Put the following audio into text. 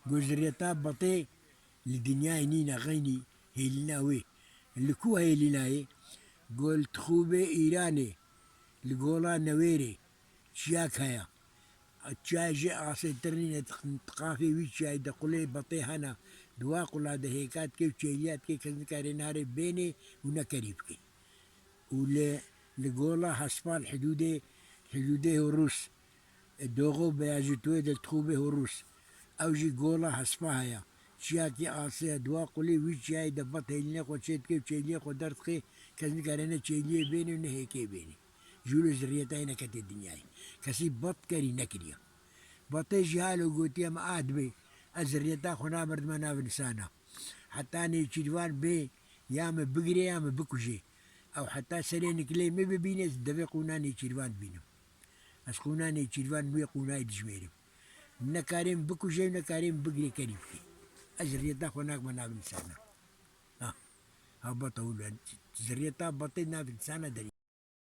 گوزریتا بطه لدنیا نينا غيني هيلنا وي اللي كو هيلنا قول تخوبة إيراني لقولا نويري شياك هيا تشاجي عصي ترنين تقافي ويشاي دقولي بطي هنا دواقلا دهيكات كيف تشيليات كي كذكاري ناري بيني ونكريبكي ولا لقولا حسبال حدودي الروس الدوغو بياجتوي دل تخوبه الروس او جي قولا حسباها شياكي عصي دواقلي ويشاي دبط هيلنا وشيت كيف تشيلي ودرتقي كذكاري تشيلي بيني ونهيكي بيني جولو زريتاين كت الدنيا كسي بط كري نكريا بطي جهالو قوتي ما ادبي ازريتا خنا برد منا بنسانا حتى اني تشيدوان بي يام بقري يام بكوجي او حتى سرين كلي ما ببينيس دبي قوناني تشيدوان بينو اس قوناني تشيدوان مي قوناي دجميري نكارين بكوجي نكارين بقري كريفكي ازريتا خنا منا بنسانا ها هبطوا زريتا بطينا بنسانا دري